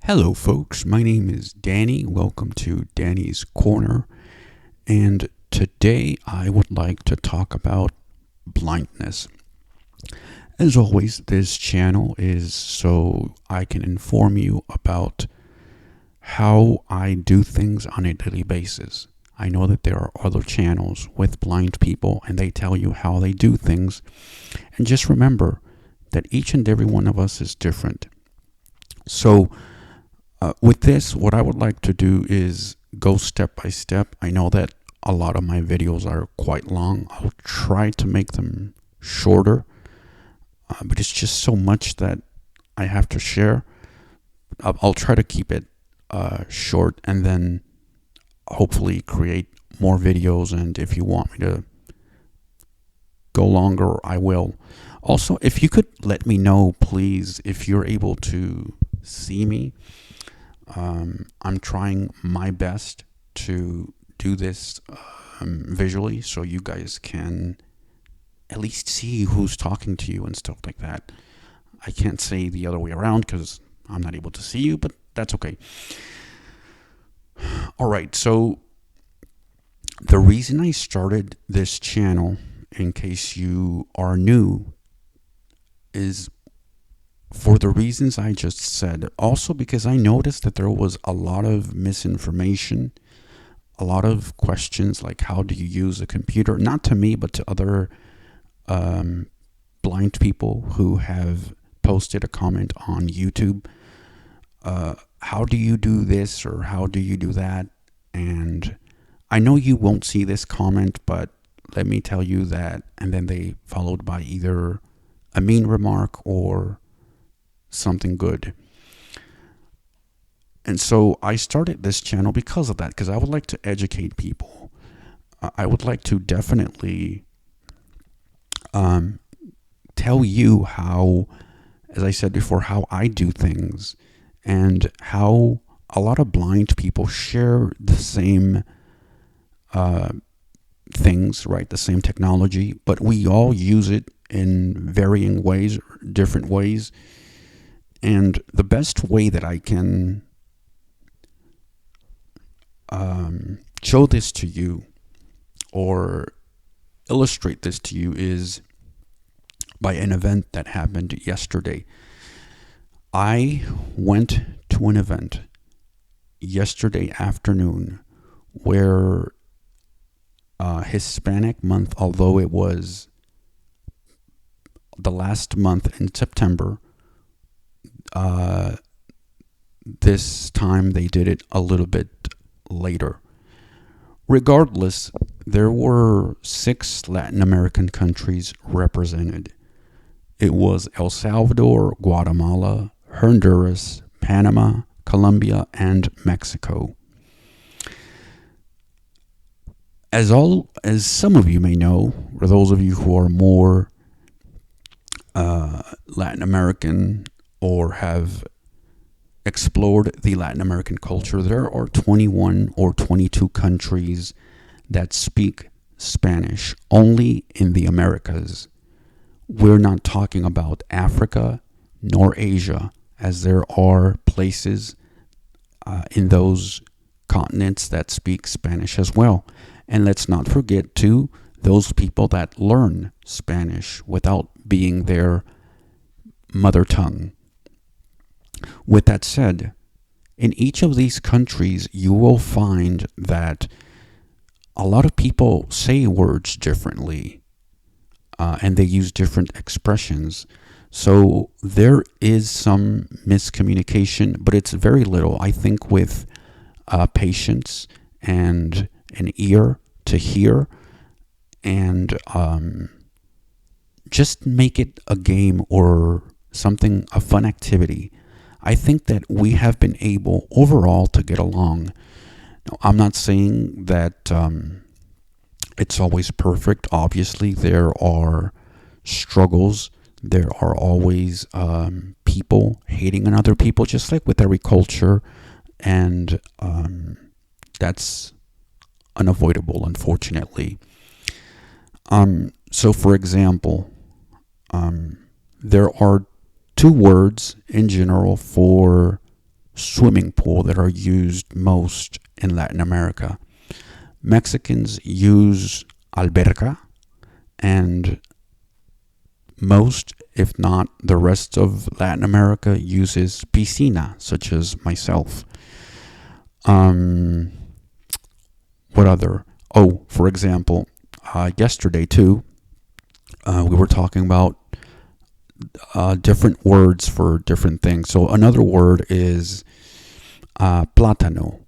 Hello, folks. My name is Danny. Welcome to Danny's Corner. And today I would like to talk about blindness. As always, this channel is so I can inform you about how I do things on a daily basis. I know that there are other channels with blind people and they tell you how they do things. And just remember that each and every one of us is different. So, with this, what I would like to do is go step by step. I know that a lot of my videos are quite long. I'll try to make them shorter, but it's just so much that I have to share. I'll try to keep it short and then hopefully create more videos. And if you want me to go longer, I will. Also, if you could let me know, please, if you're able to see me. I'm trying my best to do this visually so you guys can at least see who's talking to you and stuff like that. I can't say the other way around because I'm not able to see you, but that's okay. All right, so the reason I started this channel, in case you are new, is for the reasons I just said. Also because I noticed that there was a lot of misinformation, a lot of questions like how do you use a computer? Not to me, but to other blind people who have posted a comment on YouTube. How do you do this or how do you do that? And I know you won't see this comment, but let me tell you that. And then they followed by either a mean remark or something good. And so I started this channel because of that, because I would like to educate people. I would like to definitely tell you how, as I said before, how I do things and how a lot of blind people share the same things, right? The same technology, but we all use it in varying ways, different ways. And the best way that I can show this to you or illustrate this to you is by an event that happened yesterday. I went to an event yesterday afternoon where Hispanic month, although it was the last month in September, this time they did it a little bit later. Regardless, there were 6 Latin American countries represented. It was El Salvador, Guatemala, Honduras, Panama, Colombia, and Mexico. As some of you may know, or those of you who are more Latin American or have explored the Latin American culture, there are 21 or 22 countries that speak Spanish only in the Americas. We're not talking about Africa nor Asia, as there are places in those continents that speak Spanish as well. And let's not forget, too, those people that learn Spanish without being their mother tongue. With that said, in each of these countries, you will find that a lot of people say words differently, and they use different expressions. So there is some miscommunication, but it's very little. I think with patience and an ear to hear, and just make it a game or something, a fun activity. I think that we have been able overall to get along. Now, I'm not saying that it's always perfect. Obviously, there are struggles. There are always people hating on other people, just like with every culture. And that's unavoidable, unfortunately. So, for example, there are 2 words in general for swimming pool that are used most in Latin America. Mexicans use alberca, and most, if not the rest of Latin America, uses piscina, such as myself. Um, what other? Oh, for example, yesterday too, we were talking about different words for different things. So another word is plátano.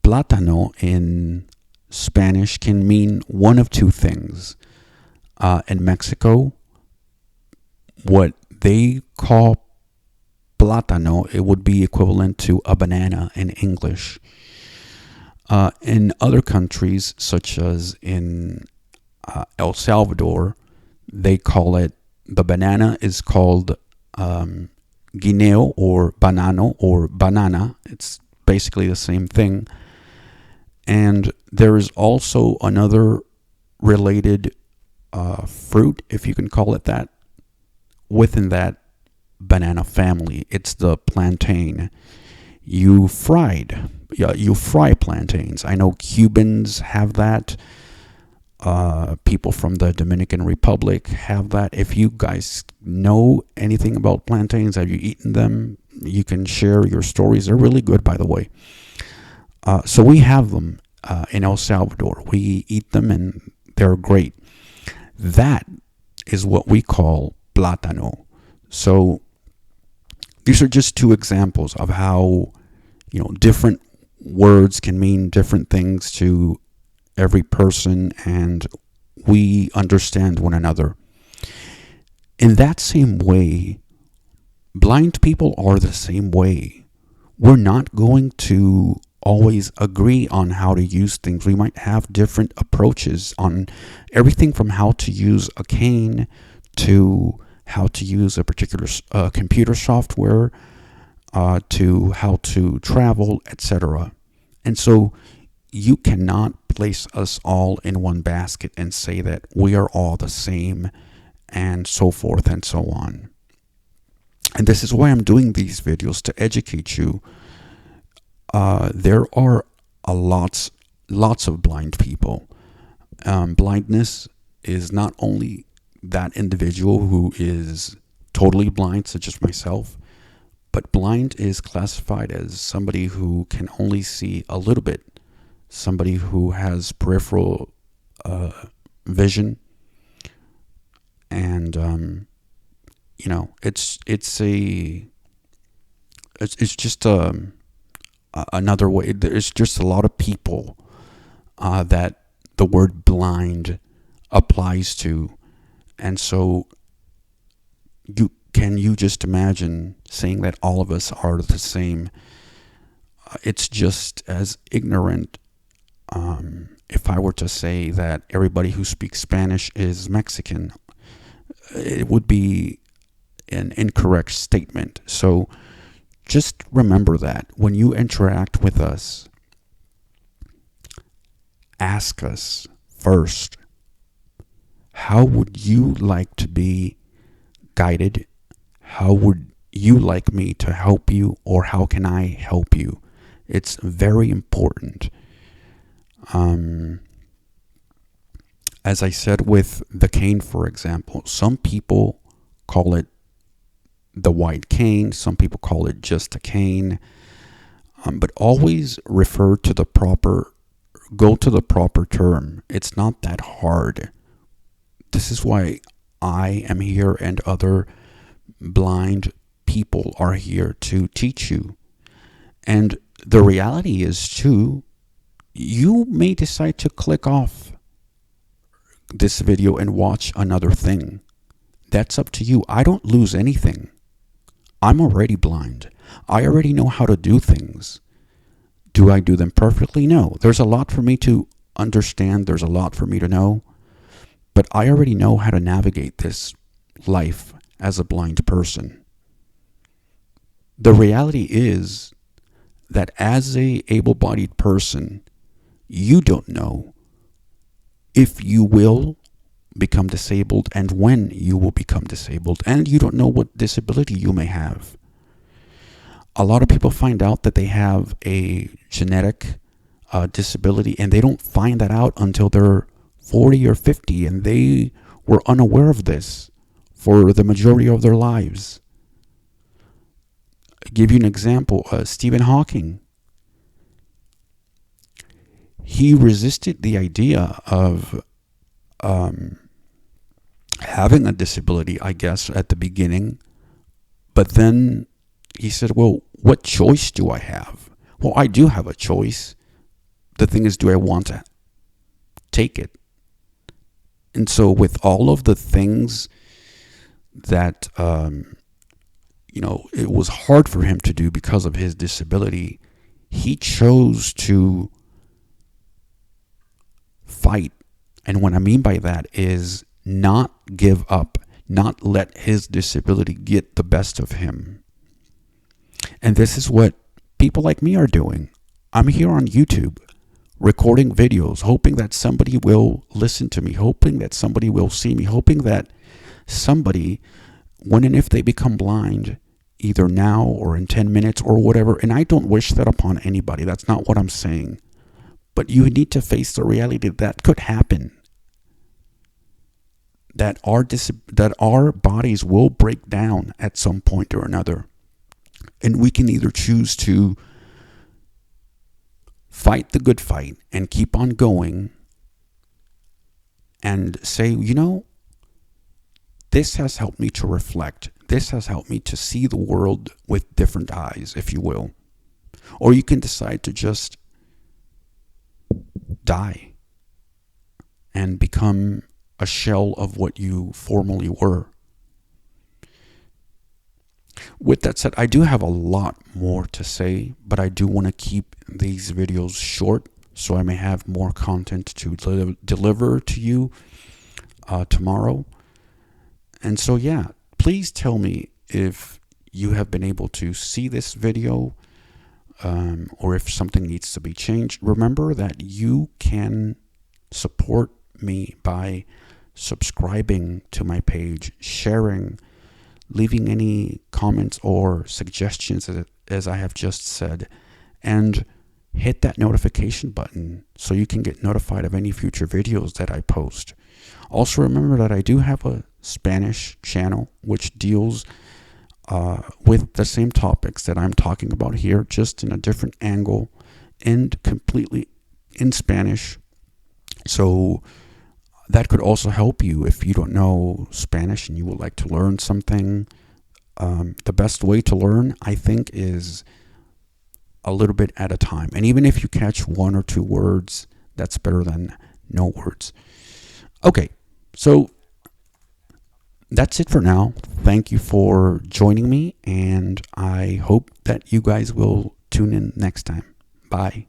Plátano in Spanish can mean one of two things. In Mexico, what they call plátano, it would be equivalent to a banana in English. In other countries, such as in El Salvador, they call it, the banana is called guineo or banano or banana. It's basically the same thing. And there is also another related fruit, if you can call it that, within that banana family. It's the plantain. You fry plantains. I know Cubans have that. People from the Dominican Republic have that. If you guys know anything about plantains, have you eaten them? You can share your stories. They're really good, by the way. So we have them in El Salvador. We eat them, and they're great. That is what we call plátano. So these are just two examples of how, different words can mean different things to every person, and we understand one another. In that same way, blind people are the same way. We're not going to always agree on how to use things. We might have different approaches on everything from how to use a cane to how to use a particular computer software, to how to travel, etc. And so you cannot place us all in one basket and say that we are all the same, and so forth and so on. And this is why I'm doing these videos, to educate you. There are lots of blind people. Blindness is not only that individual who is totally blind, such as myself, but blind is classified as somebody who can only see a little bit, somebody who has peripheral vision, and it's just another way. There's just a lot of people that the word blind applies to, and so can you just imagine saying that all of us are the same? It's just as ignorant if I were to say that everybody who speaks Spanish is Mexican. It would be an incorrect statement. So just remember that when you interact with us, ask us first, how would you like to be guided? How would you like me to help you, or how can I help you? It's very important. As I said with the cane, for example, some people call it the white cane, some people call it just a cane, but always go to the proper term. It's not that hard. This is why I am here, and other blind people are here to teach you. And the reality is too, you may decide to click off this video and watch another thing. That's up to you. I don't lose anything. I'm already blind. I already know how to do things. Do I do them perfectly? No. There's a lot for me to understand. There's a lot for me to know. But I already know how to navigate this life as a blind person. The reality is that as a able-bodied person, you don't know if you will become disabled and when you will become disabled, and you don't know what disability you may have. A lot of people find out that they have a genetic disability, and they don't find that out until they're 40 or 50, and they were unaware of this for the majority of their lives. I'll give you an example. Stephen Hawking. He resisted the idea of having a disability, I guess, at the beginning. But then he said, well, what choice do I have? Well, I do have a choice. The thing is, do I want to take it? And so with all of the things that, it was hard for him to do because of his disability, he chose to fight. And what I mean by that is not give up, not let his disability get the best of him. And this is what people like me are doing. I'm here on YouTube recording videos, hoping that somebody will listen to me, hoping that somebody will see me, hoping that somebody, when and if they become blind, either now or in 10 minutes or whatever, and I don't wish that upon anybody. That's not what I'm saying. But you need to face the reality that could happen. That our bodies will break down at some point or another. And we can either choose to fight the good fight and keep on going and say, this has helped me to reflect. This has helped me to see the world with different eyes, if you will. Or you can decide to just die and become a shell of what you formerly were. With that said, I do have a lot more to say, but I do want to keep these videos short so I may have more content to deliver to you tomorrow. And so, yeah, please tell me if you have been able to see this video or if something needs to be changed. Remember that you can support me by subscribing to my page, sharing, leaving any comments or suggestions, as I have just said, and hit that notification button so you can get notified of any future videos that I post. Also, remember that I do have a Spanish channel which deals with the same topics that I'm talking about here, just in a different angle and completely in Spanish. So that could also help you if you don't know Spanish and you would like to learn something. The best way to learn, I think, is a little bit at a time. And even if you catch one or two words, that's better than no words. Okay, so that's it for now. Thank you for joining me, and I hope that you guys will tune in next time. Bye.